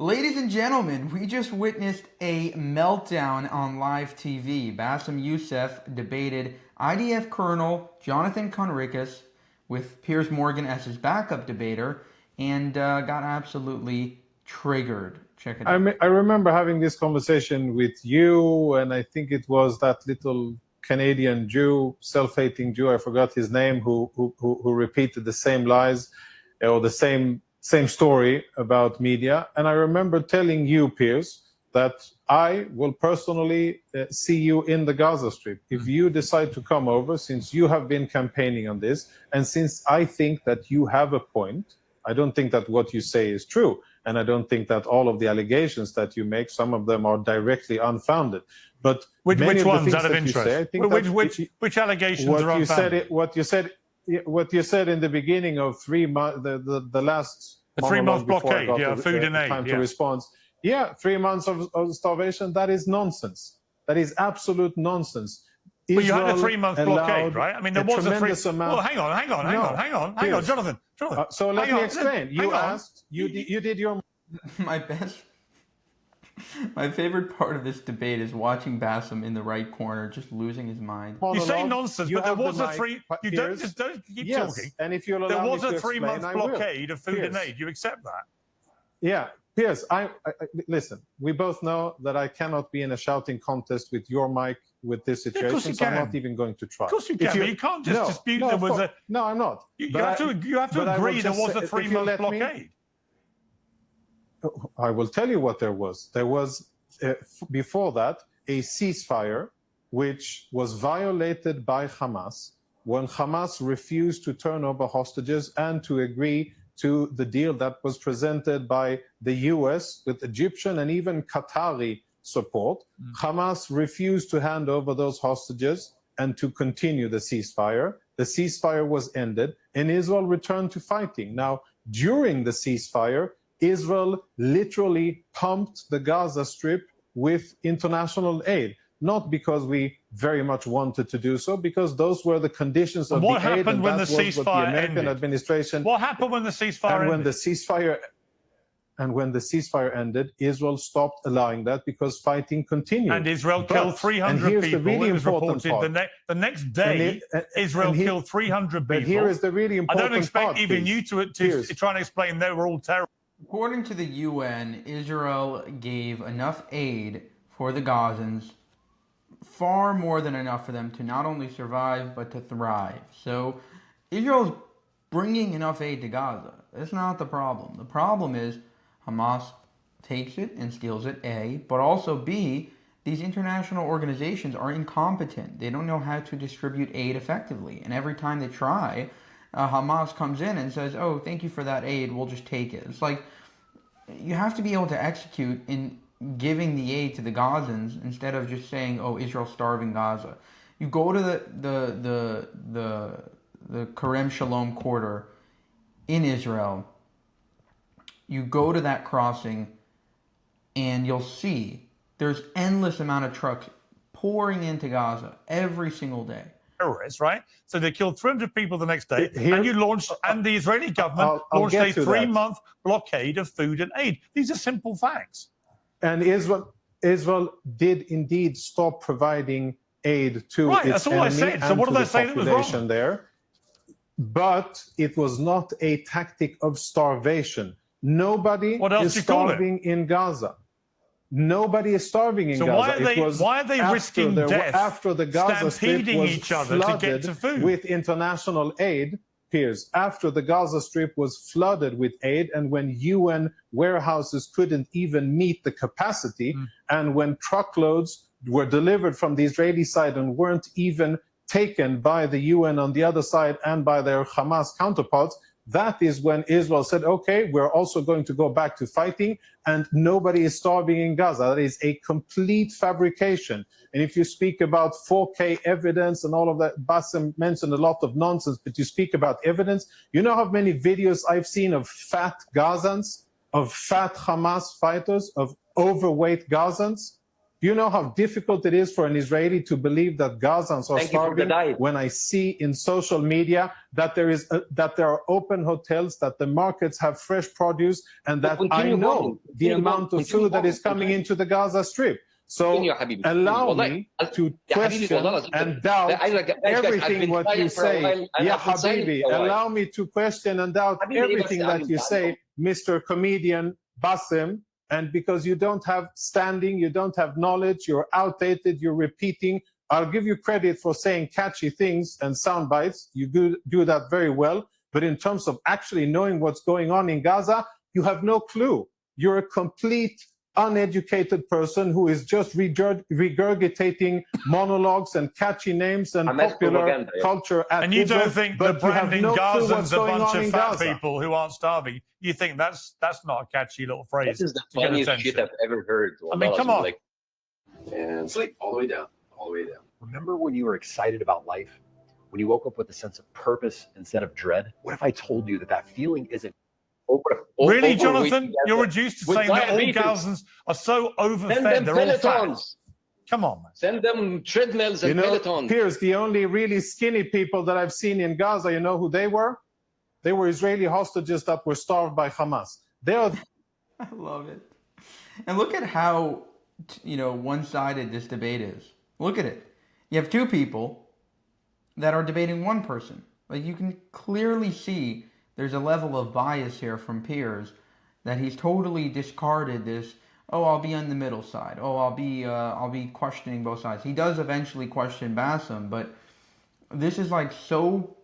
Ladies and gentlemen, we just witnessed a meltdown on live TV. Bassem Yousef debated IDF Colonel Jonathan Conricus with Piers Morgan as his backup debater and got absolutely triggered. Check it out. I remember having this conversation with you, and I think it was that little Canadian Jew, self-hating Jew, I forgot his name, who repeated the same lies or the same story about media. And I remember telling you, Piers, that I will personally see you in the Gaza Strip. If you decide to come over, since you have been campaigning on this, and since I think that you have a point, I don't think that what you say is true. And I don't think that all of the allegations that you make, some of them are directly unfounded. But which ones, out of interest? Which allegations are unfounded? What you said in the beginning of 3 months, the last 3 month blockade, food and aid, time to respond. 3 months of starvation. That is nonsense. That is absolute nonsense. Well, you had a 3 month blockade, right? I mean, there was a amount. Well, hang on, Jonathan. So let me explain. You asked. You did your. My favorite part of this debate is watching Bassem in the right corner, just losing his mind. You say nonsense, but there was a You don't keep talking. And if you'll there allow was me a to 3 month explain, blockade of food and aid. You accept that? Yeah, Piers. Listen. We both know that I cannot be in a shouting contest with your mic with this situation, so I'm not even going to try. Of course you can. You can't just dispute there was a. No, I'm not. You have to agree there was a 3 month blockade. I will tell you what there was. There was, before that, a ceasefire which was violated by Hamas when Hamas refused to turn over hostages and to agree to the deal that was presented by the US with Egyptian and even Qatari support. Hamas refused to hand over those hostages and to continue the ceasefire. The ceasefire was ended and Israel returned to fighting. Now, during the ceasefire, Israel literally pumped the Gaza Strip with international aid, not because we very much wanted to do so, because those were the conditions of the aid. What happened when the ceasefire ended? Administration. What happened when the ceasefire ended? When the ceasefire ended, Israel stopped allowing that because fighting continued. And Israel killed 300 people. It was reported the next day. Israel killed 300 people. But here is the really important part. I don't expect even you to try and explain they were all terrorists. According to the UN, Israel gave enough aid for the Gazans, far more than enough for them to not only survive, but to thrive. So Israel's bringing enough aid to Gaza. That's not the problem. The problem is Hamas takes it and steals it, A, but also B, these international organizations are incompetent. They don't know how to distribute aid effectively. And every time they try, Hamas comes in and says, oh, thank you for that aid, we'll just take it. It's like, you have to be able to execute in giving the aid to the Gazans instead of just saying, oh, Israel's starving Gaza. You go to the Kerem Shalom corridor in Israel, you go to that crossing and you'll see there's endless amount of trucks pouring into Gaza every single day. Terrorists, right? So they killed 300 people the next day, and you launched, and the Israeli government launched a 3 month blockade of food and aid. These are simple facts. And Israel did indeed stop providing aid to its that's all enemy I said. So and what to did I the say that was wrong? population there. But it was not a tactic of starvation. Nobody is starving in Gaza. Nobody is starving in Gaza. Why are they risking death after the Gaza Strip was each other to get to food? With international aid, Piers, after the Gaza Strip was flooded with aid and when UN warehouses couldn't even meet the capacity and when truckloads were delivered from the Israeli side and weren't even taken by the UN on the other side and by their Hamas counterparts, that is when Israel said, okay, we're also going to go back to fighting and nobody is starving in Gaza. That is a complete fabrication. And if you speak about 4K evidence and all of that, Bassem mentioned a lot of nonsense, but you speak about evidence. You know how many videos I've seen of fat Gazans, of fat Hamas fighters, of overweight Gazans? Do you know how difficult it is for an Israeli to believe that Gazans are starving when I see in social media that there are open hotels, that the markets have fresh produce, and that I know the amount of food that is coming into the Gaza Strip? So allow me to question and doubt everything what you say. Ya Habibi, allow me to question and doubt everything that you say, Mr. Comedian Bassem. And because you don't have standing, you don't have knowledge, you're outdated, you're repeating. I'll give you credit for saying catchy things and sound bites. You do that very well. But in terms of actually knowing what's going on in Gaza, you have no clue. You're a complete uneducated person who is just regurgitating monologues and catchy names and popular culture. And you don't think that branding Gazans a bunch of fat people who aren't starving, you think that's not a catchy little phrase? This is the funniest shit I've ever heard. I mean, come on. And sleep all the way down, all the way down. Remember when you were excited about life? When you woke up with a sense of purpose instead of dread? What if I told you that feeling isn't really, Jonathan? You're reduced to saying that all Gazans are so overfed, they're all fat. Come on, man. Send them treadmills and pelotons. Here's the only really skinny people that I've seen in Gaza. You know who they were? They were Israeli hostages that were starved by Hamas. I love it. And look at how, one-sided this debate is. Look at it. You have two people that are debating one person. Like, you can clearly see there's a level of bias here from Piers that he's totally discarded this, oh, I'll be on the middle side. Oh, I'll be questioning both sides. He does eventually question Bassem, but this is like so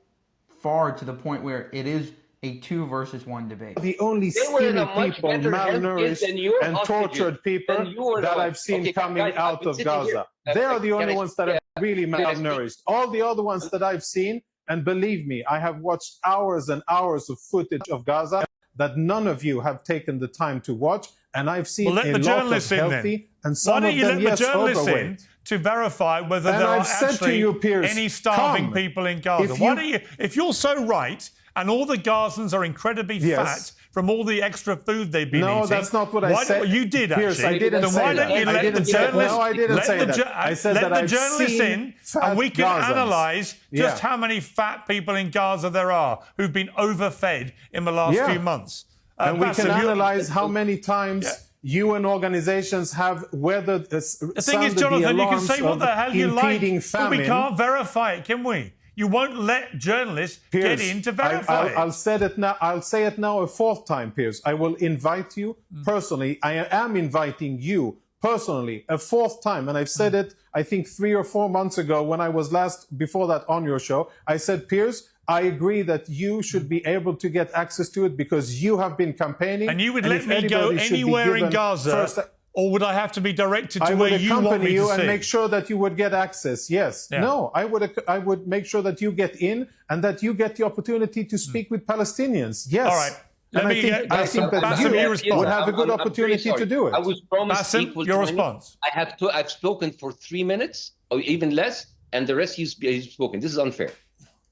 far to the point where it is a 2 versus 1 debate. The only skinny people, malnourished and tortured people that I've seen coming out of Gaza. They are the only ones that are really malnourished. All the other ones that I've seen, and believe me, I have watched hours and hours of footage of Gaza that none of you have taken the time to watch, and I've seen a lot of healthy and some of them, yes, overweight. Why don't you let the journalists in to verify whether there are actually any starving people in Gaza? Why don't you, if you're so right, and all the Gazans are incredibly fat from all the extra food they've been eating. No, that's not what I said. You did, actually. Pierce, I didn't say that. Why don't you let the journalists... No, I didn't say that. I said that I've in, and we can analyse just how many fat people in Gaza there are who've been overfed in the last few months. And we can analyse how many times UN organizations have weathered the thing is, Jonathan, you can say what the hell you like, but we can't verify it, can we? You won't let journalists get in to verify it. I'll say it now. I'll say it now a 4th time, Piers. I will invite you personally. I am inviting you personally a 4th time, and I've said it, I think 3 or 4 months ago when I was before that on your show. I said, Piers, I agree that you should be able to get access to it because you have been campaigning. And you would let me go anywhere in Gaza, or would I have to be directed to where you want me to see? I would accompany you and make sure that you would get access. Yes. Yeah. No, I would make sure that you get in and that you get the opportunity to speak with Palestinians. Yes. All right. I think that Bassem, you would have a good opportunity to do it. I was promised Bassem, your response. I've spoken for 3 minutes or even less, and the rest you've spoken. This is unfair.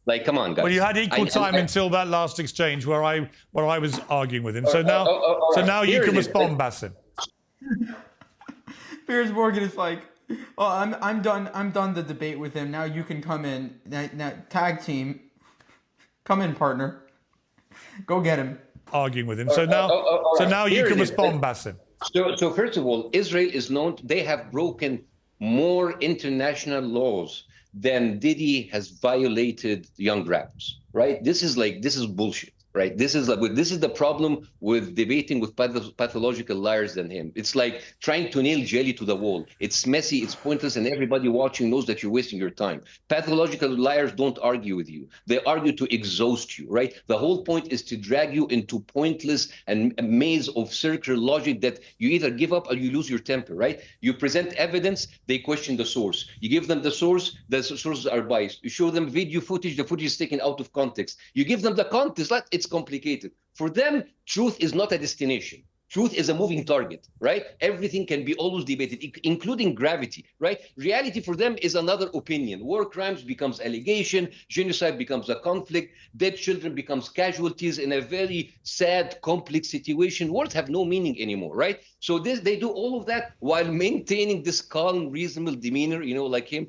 Like, come on, guys. Well, you had equal time until that last exchange where I was arguing with him. So now you can respond, Bassem. Piers Morgan is like, oh, I'm done the debate with him. Now you can come in. Now tag team, come in, partner. Go get him. Arguing with him. So now you can respond, Bassem. So first of all, Israel is known. They have broken more international laws than Diddy has violated young rappers. Right? This is bullshit. Right. This is the problem with debating with pathological liars than him. It's like trying to nail jelly to the wall. It's messy, it's pointless, and everybody watching knows that you're wasting your time. Pathological liars don't argue with you. They argue to exhaust you, right? The whole point is to drag you into pointless and a maze of circular logic that you either give up or you lose your temper, right? You present evidence, they question the source. You give them the sources are biased. You show them video footage, the footage is taken out of context. You give them the context, it's complicated. For them, truth is not a destination. Truth is a moving target, right? Everything can be always debated, including gravity, right? Reality for them is another opinion. War crimes becomes allegation, genocide becomes a conflict, dead children becomes casualties in a very sad, complex situation. Words have no meaning anymore, right? So they do all of that while maintaining this calm, reasonable demeanor, you know, like him.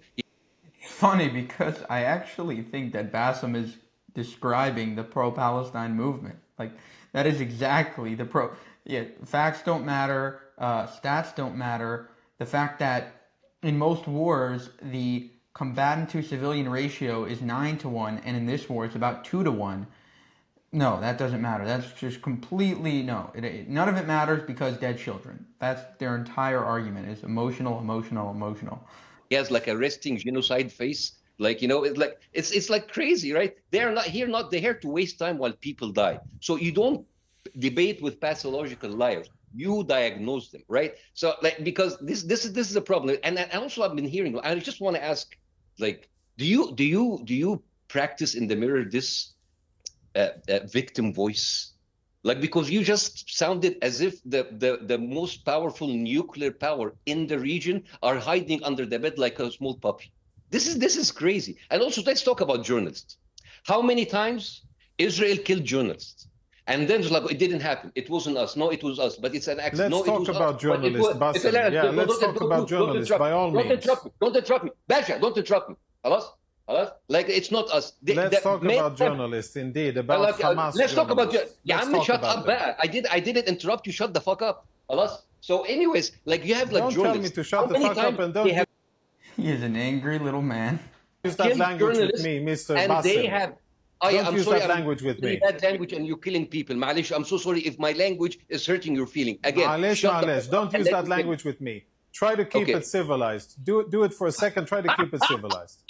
Funny, because I actually think that Bassem is describing the pro-Palestine movement. Like, that is exactly the pro... Yeah, facts don't matter, stats don't matter. The fact that in most wars, the combatant to civilian ratio is 9-1, and in this war, it's about 2-1. No, that doesn't matter. That's just completely, no. None of it matters because dead children. That's their entire argument, is emotional, emotional, emotional. He has like a resting genocide face. Like, you know, it's like crazy, right? They're not here to waste time while people die. So you don't debate with pathological liars. You diagnose them, right? So, like, because this is a problem. And also I've been hearing, I just want to ask, like, do you practice in the mirror this victim voice? Like, because you just sounded as if the most powerful nuclear power in the region are hiding under the bed like a small puppy. This is crazy. And also, let's talk about journalists. How many times Israel killed journalists? And then it's like, it didn't happen. It wasn't us. No, it was us. But it's an accident. Let's talk about journalists, Bassem. Yeah, let's talk about journalists, by all means. Don't interrupt me. Basha, don't interrupt me. Alas? Like, it's not us. Let's talk about journalists, indeed, about Hamas. Let's talk about journalists. Yeah, I'm shut up. I didn't interrupt you. Shut the fuck up. Alas? So anyways, like, you have like journalists. Don't tell me to shut the fuck up and don't... He is an angry little man. Use that language with me, Mr. And Bassem. They have... Don't use that language with me. Bad language and you're killing people. Malish, I'm so sorry if my language is hurting your feeling. Again, Malish, don't use that language with me. Try to keep it civilized. Do it for a second. Try to keep it civilized.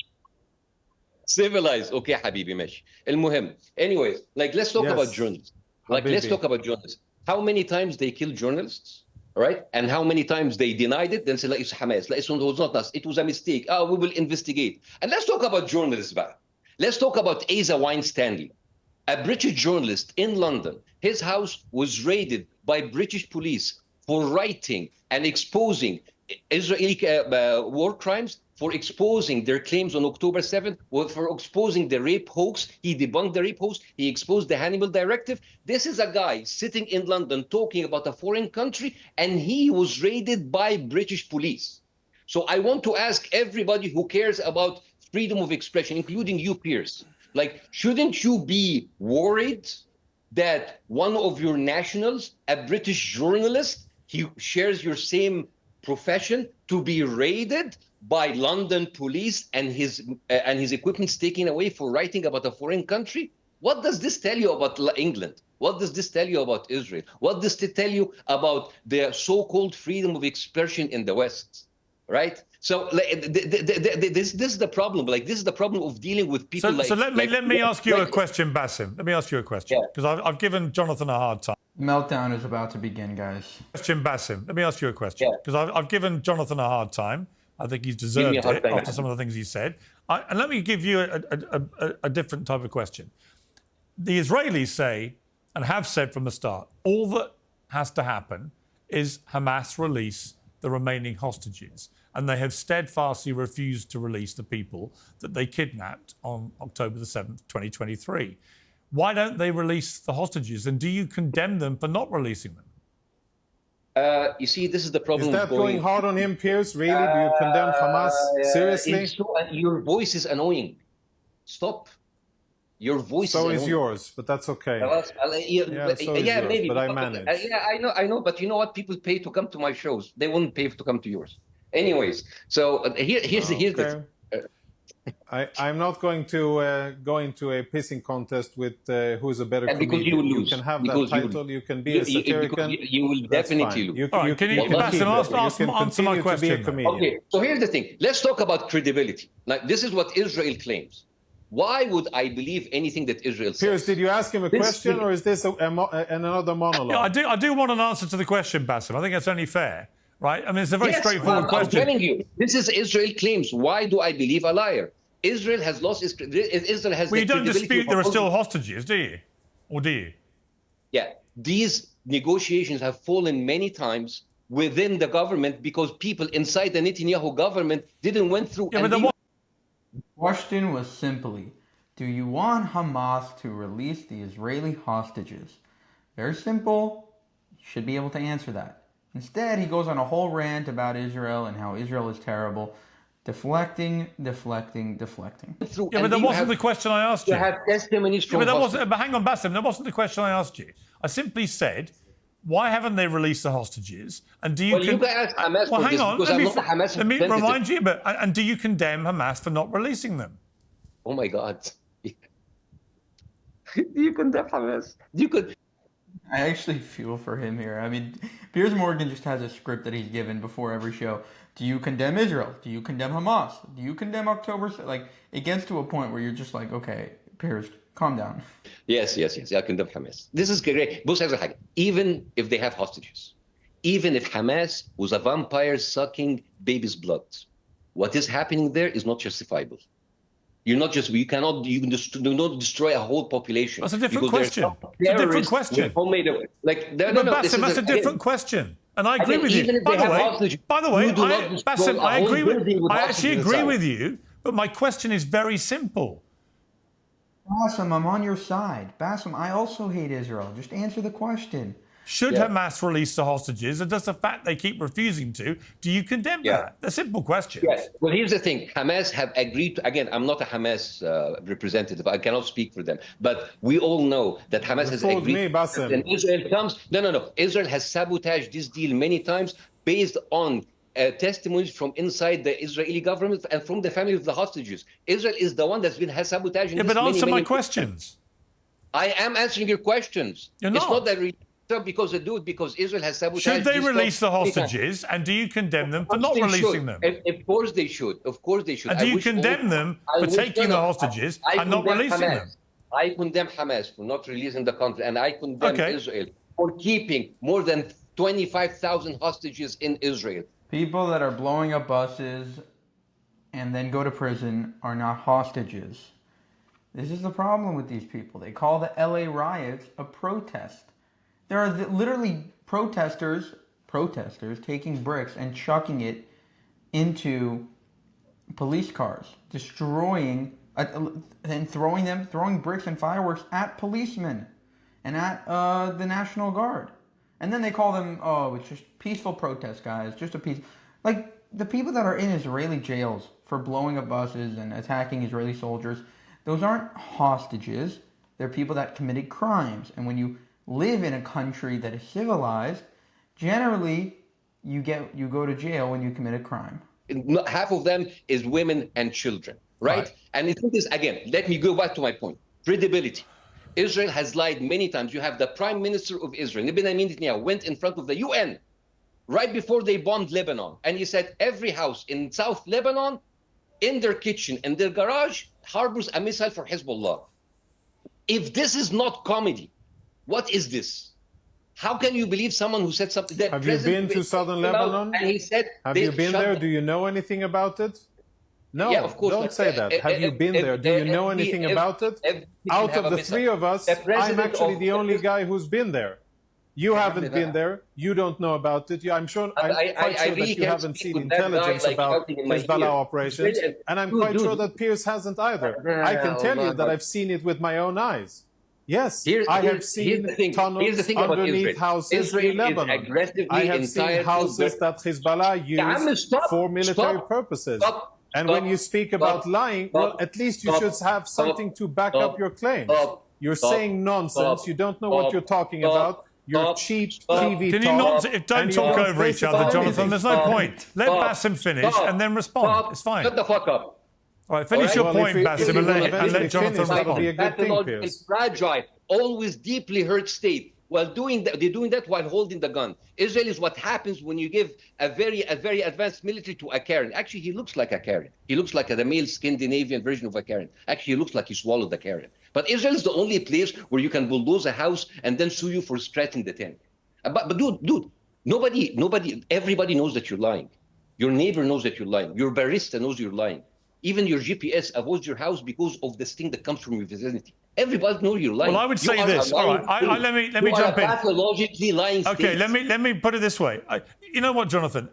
Civilized. Okay, Habibi, mesh. المهم. Anyways, like, let's talk about journalists. Like, let's talk about journalists. How many times they kill journalists, right? And how many times they denied it, then say, like, it's Hamas. Like, it was not us. It was a mistake. Oh, we will investigate. And let's talk about journalists back. Let's talk about Asa Winstanley, a British journalist in London. His house was raided by British police for writing and exposing Israeli war crimes, for exposing their claims on October 7th, for exposing the rape hoax. He debunked the rape hoax. He exposed the Hannibal Directive. This is a guy sitting in London talking about a foreign country, and he was raided by British police. So I want to ask everybody who cares about freedom of expression, including you peers, like, shouldn't you be worried that one of your nationals, a British journalist, he shares your same profession, to be raided by London police and his equipment taken away for writing about a foreign country? What does this tell you about England? What does this tell you about Israel? What does it tell you about the so-called freedom of expression in the West? Right? So this is the problem. Like, this is the problem of dealing with people. So let me ask you a question, Bassem. Let me ask you a question, because I've given Jonathan a hard time. Meltdown is about to begin, guys. Question, Bassem. Let me ask you a question, because I've given Jonathan a hard time. I think he's deserved it after some of the things he said. And let me give you a different type of question. The Israelis say, and have said from the start, all that has to happen is Hamas release the remaining hostages. And they have steadfastly refused to release the people that they kidnapped on October the 7th, 2023. Why don't they release the hostages? And do you condemn them for not releasing them? You see, this is the problem. Is that going hard on him, Piers? Really? Do you condemn Hamas? Seriously? Your voice is annoying. Stop. Your voice so is yours, but that's okay. Maybe. But I manage. I know, but you know what? People pay to come to my shows. They wouldn't pay to come to yours. Anyways, so here's the I'm not going to go into a pissing contest with who's a better comedian. Because you will lose. You can have that title. You can be a satirican. You will definitely lose. Answer my question. Okay, so here's the thing. Let's talk about credibility. Like, this is what Israel claims. Why would I believe anything that Israel says? Piers, did you ask him a question, or is this another monologue? I do want an answer to the question, Bassem. I think that's only fair. Right? I mean, it's a very straightforward question. I'm telling you, this is Israel claims. Why do I believe a liar? Israel has lost Israel has. Well, you don't dispute there are still hostages, do you? Or do you? Yeah. These negotiations have fallen many times within the government because people inside the Netanyahu government didn't went through. Yeah, but the question was simply, do you want Hamas to release the Israeli hostages? Very simple. You should be able to answer that. Instead, he goes on a whole rant about Israel and how Israel is terrible. Deflecting. Yeah, but that wasn't the question I asked you. You have testimonies from but hang on, Bassem, that wasn't the question I asked you. I simply said, why haven't they released the hostages? And do you... you can ask Hamas well, for hang this, on, because I'm not a Hamas let me representative. remind you, and do you condemn Hamas for not releasing them? Oh my God. Do you condemn Hamas? I actually feel for him here. I mean, Piers Morgan just has a script that he's given before every show. Do you condemn Israel? Do you condemn Hamas? Do you condemn October? Like, it gets to a point where you're just like, okay, Piers, calm down. Yes. I condemn Hamas. This is great. Even if they have hostages, even if Hamas was a vampire sucking baby's blood, what is happening there is not justifiable. You do not destroy a whole population. That's a different question. It's a different question. That's a different question. And I agree with you. By the way, Bassem, I actually agree with you, but my question is very simple. Bassem, I'm on your side. Bassem, I also hate Israel. Just answer the question. Should Hamas release the hostages, and does the fact they keep refusing to, do you condemn that? A simple question. Yes. Well, here's the thing. Hamas have agreed to, again, I'm not a Hamas representative. I cannot speak for them. But we all know that Hamas has agreed. And Israel comes. No. Israel has sabotaged this deal many times based on testimonies from inside the Israeli government and from the family of the hostages. Israel is the one that's been sabotaging this. But answer my questions. I am answering your questions. You're not. It's not that because Israel has sabotaged. Should they release the hostages, and do you condemn them for not releasing them? Of course they should. And do you condemn them for taking the hostages and not releasing them? I condemn Hamas for not releasing the country, and I condemn Israel for keeping more than 25,000 hostages in Israel. People that are blowing up buses and then go to prison are not hostages. This is the problem with these people. They call the LA riots a protest. There are literally protesters taking bricks and chucking it into police cars, destroying and throwing bricks and fireworks at policemen and at the National Guard. And then they call them, oh, it's just peaceful protest, guys, just a peace. Like, the people that are in Israeli jails for blowing up buses and attacking Israeli soldiers, those aren't hostages. They're people that committed crimes. And when you live in a country that is civilized, generally you go to jail when you commit a crime. Half of them is women and children, right? And the thing is, again, let me go back to my point. Credibility. Israel has lied many times. You have the Prime Minister of Israel, Benjamin Netanyahu, went in front of the UN right before they bombed Lebanon. And he said every house in South Lebanon, in their kitchen, in their garage, harbors a missile for Hezbollah. If this is not comedy, what is this? How can you believe someone who said something that... Have you been to southern Lebanon? And he said... Have you been there? Do you know anything about it? No, yeah, of course, don't say that. Have you been there? Do you know anything about it? Out of the three of us, I'm actually the only guy who's been there. You haven't been there. You don't know about it. I'm quite sure that you haven't seen intelligence about Hezbollah operations. And I'm quite sure that Piers hasn't either. I can tell you that I've seen it with my own eyes. Yes, I have seen tunnels underneath houses in Lebanon. I have seen houses that Hezbollah used for military purposes. And when you speak about lying, well, at least you should have something to back up your claims. You're saying nonsense. You don't know what you're talking about. You're cheap TV talk. Can you not? Don't talk over each other, Jonathan. There's no point. Let Bassem finish and then respond. It's fine. Shut the fuck up. All right, finish your point, Bassem, and let Jonathan respond. That's a fragile, always deeply hurt state. While they're doing that while holding the gun. Israel is what happens when you give a very advanced military to a Karen. Actually, he looks like a Karen. He looks like the male Scandinavian version of a Karen. Actually, he looks like he swallowed the Karen. But Israel is the only place where you can bulldoze a house and then sue you for scratching the tent. But dude, everybody knows that you're lying. Your neighbor knows that you're lying. Your barista knows you're lying. Even your GPS avoids your house because of this thing that comes from your vicinity. Everybody knows you're lying. Well, I would say this. All right, let me jump in. Pathologically lying. Okay, let me put it this way. You know what, Jonathan?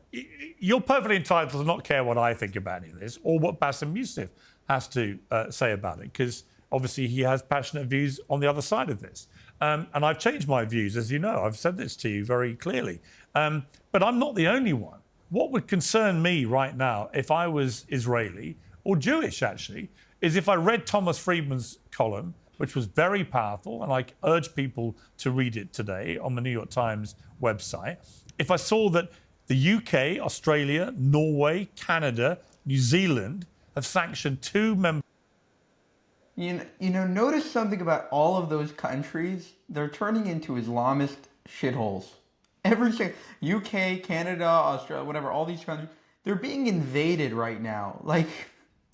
You're perfectly entitled to not care what I think about any of this or what Bassem Yousef has to say about it, because obviously he has passionate views on the other side of this. And I've changed my views, as you know. I've said this to you very clearly. But I'm not the only one. What would concern me right now, if I was Israeli, or Jewish actually, is if I read Thomas Friedman's column, which was very powerful, and I urge people to read it today on the New York Times website. If I saw that the UK, Australia, Norway, Canada, New Zealand have sanctioned 2 members. You know, notice something about all of those countries. They're turning into Islamist shitholes. Every UK, Canada, Australia, whatever, all these countries, they're being invaded right now. Like,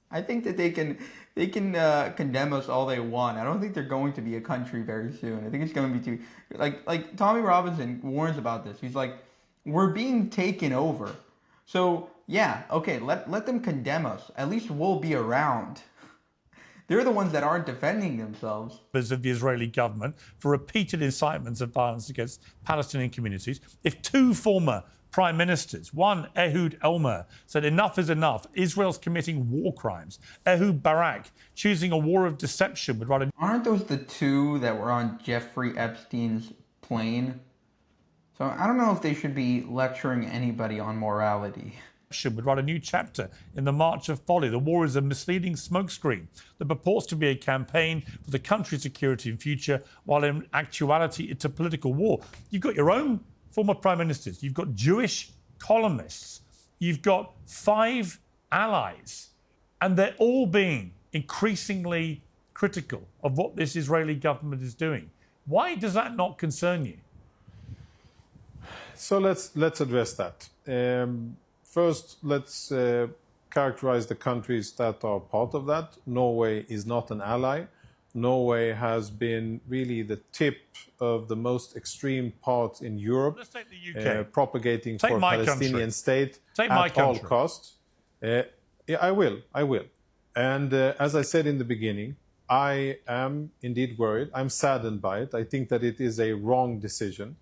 I think that they can condemn us all they want. I don't think they're going to be a country very soon. I think it's going to be too like Tommy Robinson warns about this. He's like, we're being taken over. So yeah, okay, let them condemn us. At least we'll be around. They're the ones that aren't defending themselves. Of the Israeli government for repeated incitements of violence against Palestinian communities. If 2 former prime ministers, one, Ehud Olmert, said enough is enough, Israel's committing war crimes. Ehud Barak, choosing a war of deception would rather... Aren't those the 2 that were on Jeffrey Epstein's plane? So I don't know if they should be lecturing anybody on morality. Would write a new chapter in the March of Folly. The war is a misleading smokescreen that purports to be a campaign for the country's security and future, while in actuality it's a political war. You've got your own former prime ministers. You've got Jewish columnists. You've got 5 allies. And they're all being increasingly critical of what this Israeli government is doing. Why does that not concern you? So let's address that. First, let's characterize the countries that are part of that. Norway is not an ally. Norway has been really the tip of the most extreme part in Europe. Let's take the UK. Propagating take for a Palestinian state at all costs. Yeah, I will. And as I said in the beginning, I am indeed worried. I'm saddened by it. I think that it is a wrong decision.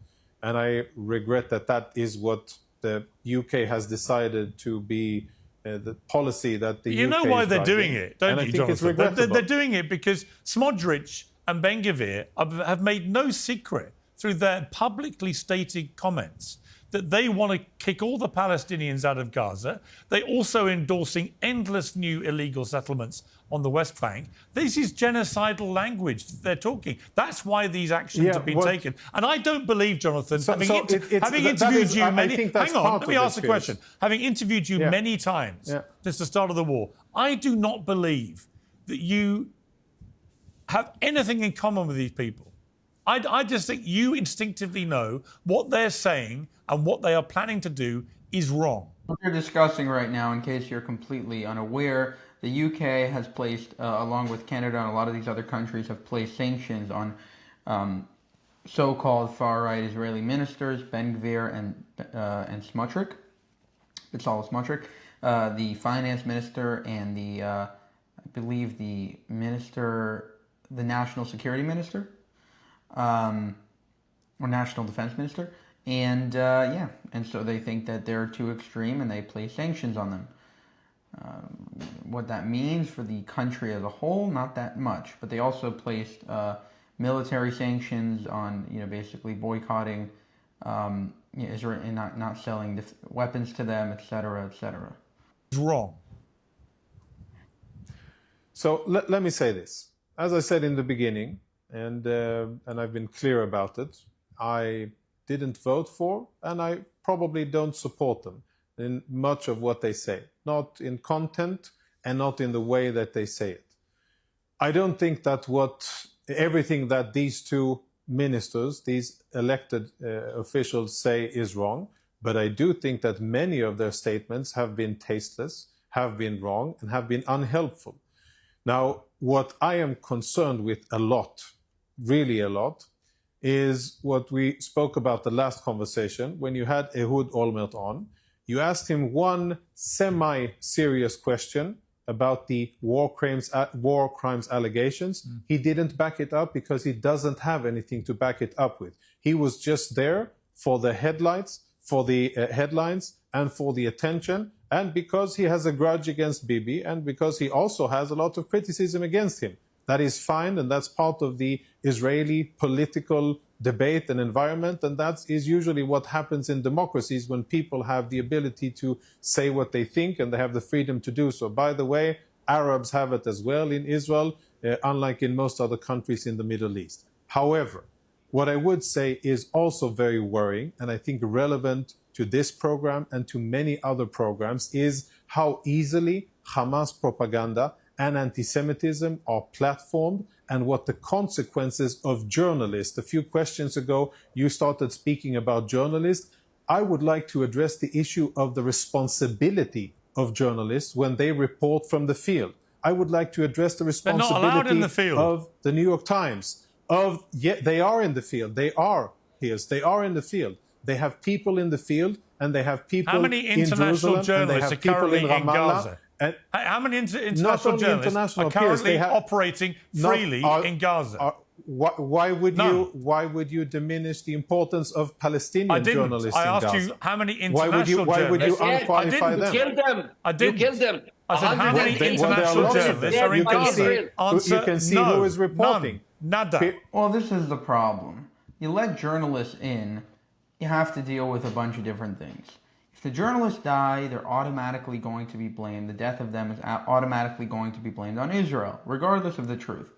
And I regret that that is what the UK has decided to be the policy that the UK is You know why they're doing it, don't you, Jonathan? They're doing it because Smodrich and Ben-Gvir have made no secret through their publicly stated comments that they want to kick all the Palestinians out of Gaza. They're also endorsing endless new illegal settlements on the West Bank. This is genocidal language that they're talking. That's why these actions have been taken. And I don't believe, Jonathan, having interviewed you many... Hang on, let me ask the question. Having interviewed you many times since the start of the war, I do not believe that you have anything in common with these people. I just think you instinctively know what they're saying and what they are planning to do is wrong. What we're discussing right now, in case you're completely unaware, the UK has placed, along with Canada and a lot of these other countries, have placed sanctions on so-called far-right Israeli ministers, Ben-Gvir and Smodrich, Bezalel Smodrich, the finance minister and the, I believe the national security minister, or national defense minister, and and so they think that they're too extreme and they place sanctions on them. What that means for the country as a whole, not that much, but they also placed military sanctions on, basically boycotting Israel and not selling weapons to them, etc., etc. It's wrong. So let me say this. As I said in the beginning, and I've been clear about it, I didn't vote for, and I probably don't support them in much of what they say, not in content and not in the way that they say it. I don't think that everything that these 2 ministers, these elected officials say is wrong, but I do think that many of their statements have been tasteless, have been wrong, and have been unhelpful. Now, what I am concerned with a lot, really a lot, is what we spoke about the last conversation when you had Ehud Olmert on. You asked him one semi-serious question about the war crimes allegations. He didn't back it up because he doesn't have anything to back it up with. He was just there for the headlines, and for the attention, and because he has a grudge against Bibi, and because he also has a lot of criticism against him. That is fine, and that's part of the Israeli political debate and environment, and that is usually what happens in democracies when people have the ability to say what they think and they have the freedom to do so. By the way, Arabs have it as well in Israel, unlike in most other countries in the Middle East. However, what I would say is also very worrying, and I think relevant to this program and to many other programs, is how easily Hamas propaganda and anti-Semitism are platformed, and what the consequences of journalists. A few questions ago, you started speaking about journalists. I would like to address the issue of the responsibility of journalists when they report from the field. I would like to address the responsibility of the New York Times. They are in the field. They are in the field. They have people in the field, and they have people in Jerusalem. How many international journalists are currently in Gaza? How many international journalists are currently operating freely in Gaza? Why would you diminish the importance of Palestinian journalists in Gaza? I asked you how many international journalists. Why would you unqualify them? You killed them. I didn't. You killed them. I said how many international journalists are in Gaza? You can see who is reporting. Nada. Well, this is the problem. You let journalists in, you have to deal with a bunch of different things. If the journalists die, they're automatically going to be blamed. The death of them is automatically going to be blamed on Israel, regardless of the truth.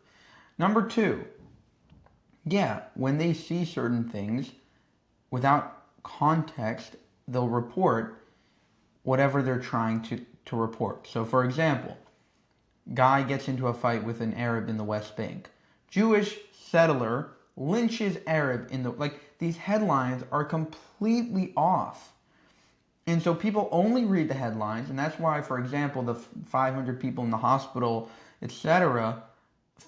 Number two, yeah, when they see certain things, without context, they'll report whatever they're trying to report. So, for example, guy gets into a fight with an Arab in the West Bank. Jewish settler lynches Arab in the... these headlines are completely off. And so people only read the headlines, and that's why, for example, the 500 people in the hospital, etc.,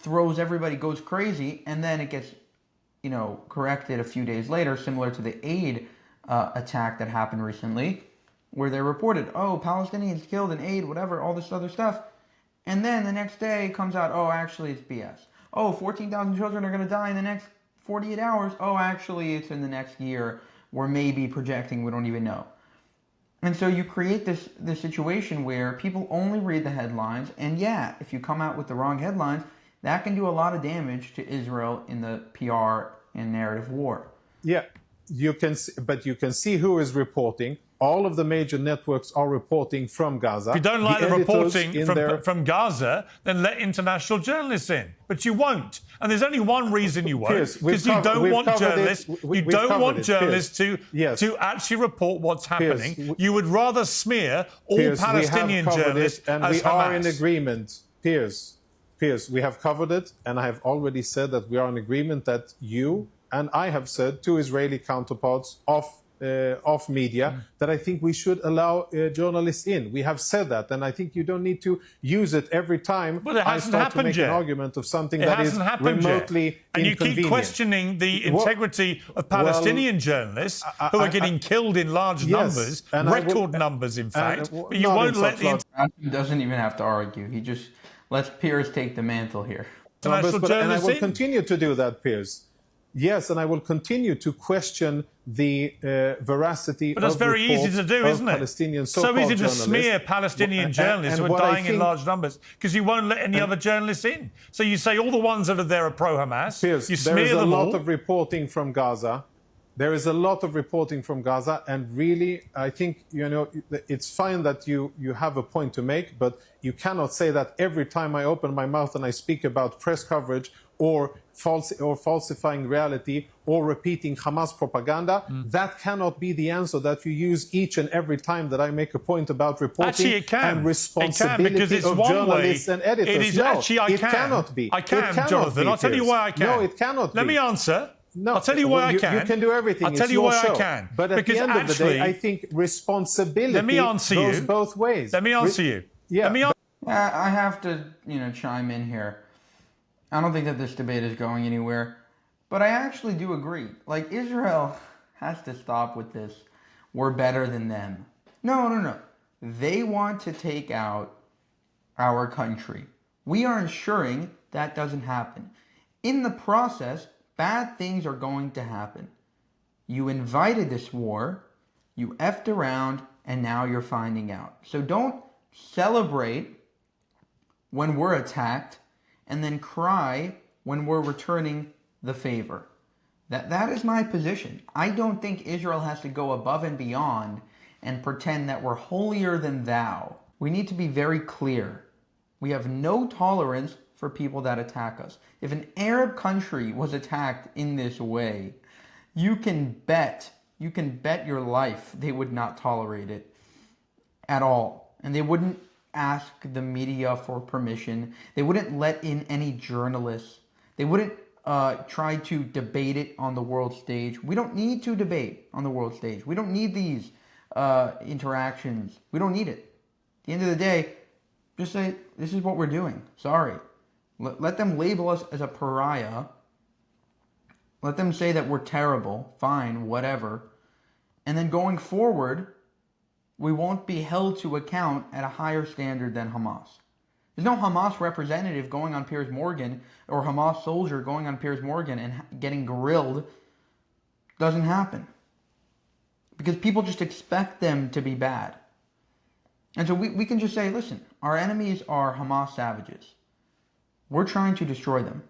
goes crazy, and then it gets, corrected a few days later, similar to the aid attack that happened recently, where they reported, Palestinians killed in aid, whatever, all this other stuff. And then the next day it comes out, actually it's BS. 14,000 children are going to die in the next 48 hours. Actually it's in the next year. We're maybe projecting, we don't even know. And so you create this situation where people only read the headlines, and yeah, if you come out with the wrong headlines, that can do a lot of damage to Israel in the PR and narrative war. Yeah, you can see who is reporting. All of the major networks are reporting from Gaza. If you don't like the reporting from Gaza, then let international journalists in. But you won't. And there's only one reason you won't. Because you don't want journalists. You don't want journalists to actually report what's happening. Piers, you would rather smear all Palestinian journalists and as we Hamas. are in agreement. Piers, we have covered it, and I have already said that we are in agreement that you and I have said to Israeli counterparts of media that I think we should allow journalists in. We have said that, and I think you don't need to use it every time I start to make an argument of something that is remotely and you inconvenient. keep questioning the integrity of Palestinian journalists who are getting killed in large numbers, record numbers, in fact. But you won't let the... He doesn't even have to argue. He just lets Piers take the mantle here. And I will continue to do that, Piers. Yes, and I will continue to question the veracity But that's very easy to do, isn't it? Palestinian so easy to smear Palestinian journalists who are dying in large numbers because you won't let any other journalists in. So you say all the ones that are there are pro-Hamas. Piers, you smear there is a them lot all. of reporting from Gaza. There is a lot of reporting from Gaza, and really, I think, it's fine that you have a point to make, but you cannot say that every time I open my mouth and I speak about press coverage or falsifying reality or repeating Hamas propaganda, that cannot be the answer that you use each and every time that I make a point about reporting and responsibility of journalists and editors. It is It cannot be. I can, Jonathan. I'll tell you why I can. No, it cannot Let be. me answer. No, I'll tell you why I can. You can do everything. I'll tell you why I can. But at the end of the day, I think responsibility goes both ways. Let me answer you. Yeah. I have to, chime in here. I don't think that this debate is going anywhere, but I actually do agree. Israel has to stop with this. We're better than them. No. They want to take out our country. We are ensuring that doesn't happen. In the process, bad things are going to happen. You invited this war, you effed around, and now you're finding out. So don't celebrate when we're attacked and then cry when we're returning the favor. That is my position. I don't think Israel has to go above and beyond and pretend that we're holier than thou. We need to be very clear. We have no tolerance for people that attack us. If an Arab country was attacked in this way, you can bet your life they would not tolerate it at all. And they wouldn't ask the media for permission. They wouldn't let in any journalists. They wouldn't try to debate it on the world stage. We don't need to debate on the world stage. We don't need these interactions. We don't need it. At the end of the day, just say, this is what we're doing. Sorry. Let them label us as a pariah. Let them say that we're terrible. Fine, whatever. And then going forward, we won't be held to account at a higher standard than Hamas. There's no Hamas representative going on Piers Morgan or Hamas soldier going on Piers Morgan and getting grilled. Doesn't happen. Because people just expect them to be bad. And so we can just say, listen, our enemies are Hamas savages. We're trying to destroy them.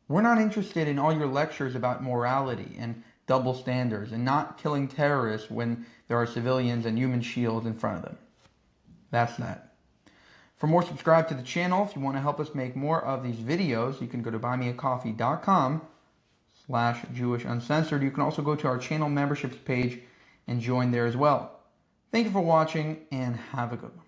We're not interested in all your lectures about morality and double standards and not killing terrorists when there are civilians and human shields in front of them. That's that. For more, subscribe to the channel. If you want to help us make more of these videos, you can go to buymeacoffee.com/JewishUncensored. You can also go to our channel memberships page and join there as well. Thank you for watching and have a good one.